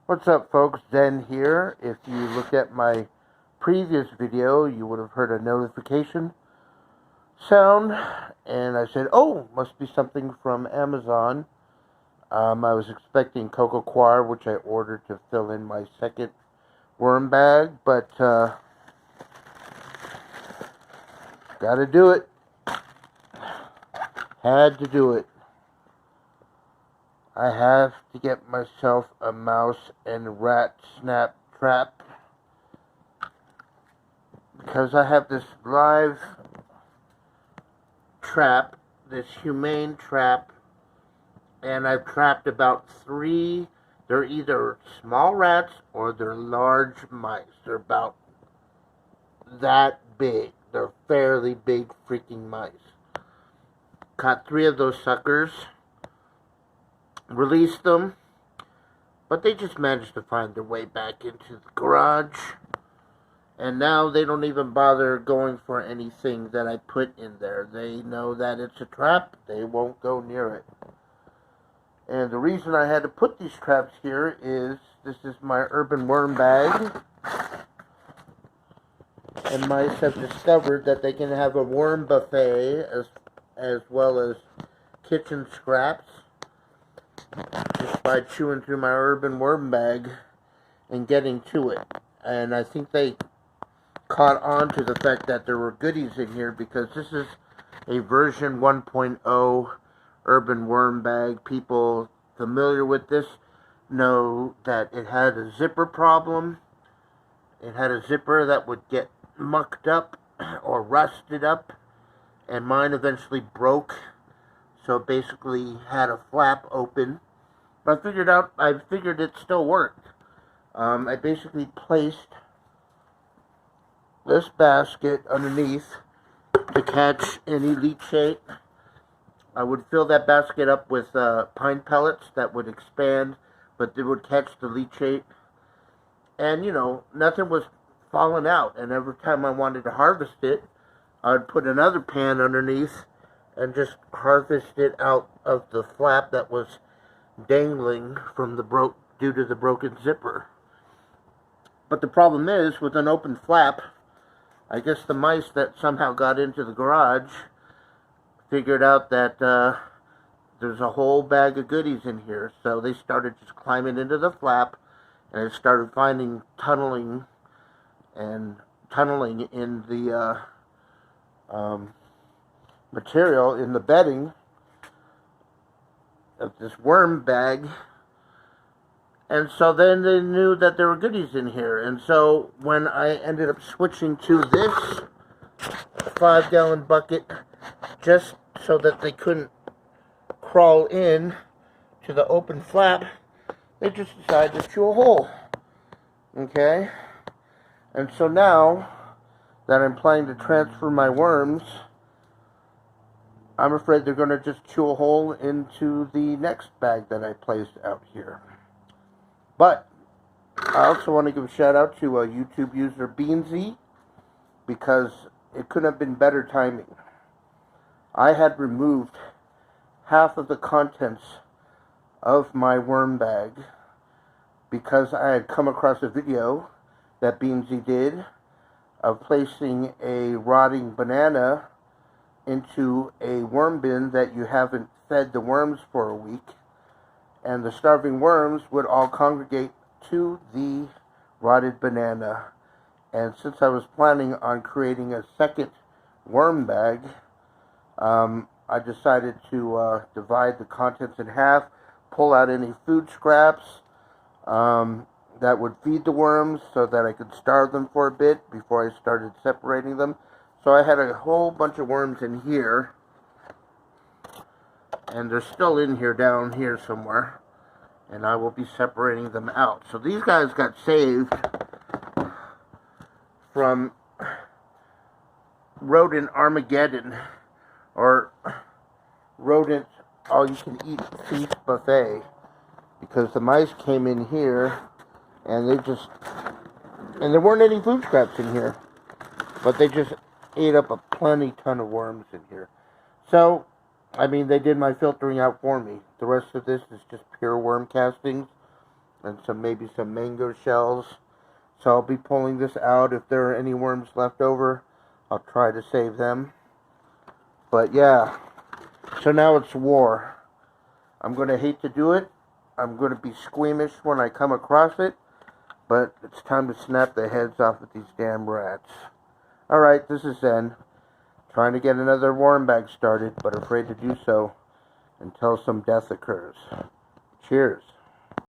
What's up, folks? Zen here. If you looked at my previous video, you would have heard a notification sound, and I said, oh, must be something from Amazon. I was expecting Coco Coir, which I ordered to fill in my second worm bag, but gotta do it. Had to do it. I have to get myself a mouse and rat snap trap because I have this live trap, this humane trap, and I've trapped about 3. They're either small rats or they're large mice. They're about that big. They're fairly big freaking mice. Caught 3 of those suckers. Released them, but they just managed to find their way back into the garage, and now they don't even bother going for anything that I put in there. They know that it's a trap. They won't go near it. And the reason I had to put these traps here is this is my urban worm bag, and mice have discovered that they can have a worm buffet as well as kitchen scraps just by chewing through my urban worm bag and getting to it. And I think they caught on to the fact that there were goodies in here, because this is a version 1.0 urban worm bag. People familiar with this know that it had a zipper problem. It had a zipper that would get mucked up or rusted up, and mine eventually broke. So it basically had a flap open. But I figured it still worked. I basically placed this basket underneath to catch any leachate. I would fill that basket up with pine pellets that would expand, but they would catch the leachate. And, you know, nothing was falling out. And every time I wanted to harvest it, I would put another pan underneath and just harvest it out of the flap that was dangling from due to the broken zipper. But the problem is, with an open flap, I guess the mice that somehow got into the garage figured out that there's a whole bag of goodies in here. So they started just climbing into the flap, and they started finding tunneling in the material, in the bedding of this worm bag. And so then they knew that there were goodies in here. And so when I ended up switching to this 5-gallon bucket, just so that they couldn't crawl in to the open flap, they just decided to chew a hole. Okay? And so now that I'm planning to transfer my worms, I'm afraid they're going to just chew a hole into the next bag that I placed out here. But I also want to give a shout out to a YouTube user, Beansy, because it couldn't have been better timing. I had removed half of the contents of my worm bag because I had come across a video that Beansy did of placing a rotting banana into a worm bin that you haven't fed the worms for a week, and the starving worms would all congregate to the rotted banana. And since I was planning on creating a second worm bag, I decided to divide the contents in half, pull out any food scraps that would feed the worms so that I could starve them for a bit before I started separating them. So I had a whole bunch of worms in here, and they're still in here, down here somewhere, and I will be separating them out. So these guys got saved from Rodent Armageddon, or Rodent all-you-can-eat feast buffet, because the mice came in here, and there weren't any food scraps in here, but they just ate up a ton of worms in here. So, I mean, they did my filtering out for me. The rest of this is just pure worm castings. and maybe some mango shells. So I'll be pulling this out. If there are any worms left over, I'll try to save them. But yeah, so now it's war. I'm going to hate to do it. I'm going to be squeamish when I come across it. But it's time to snap the heads off of these damn rats. Alright, this is Zen. Trying to get another worm bag started, but afraid to do so until some death occurs. Cheers.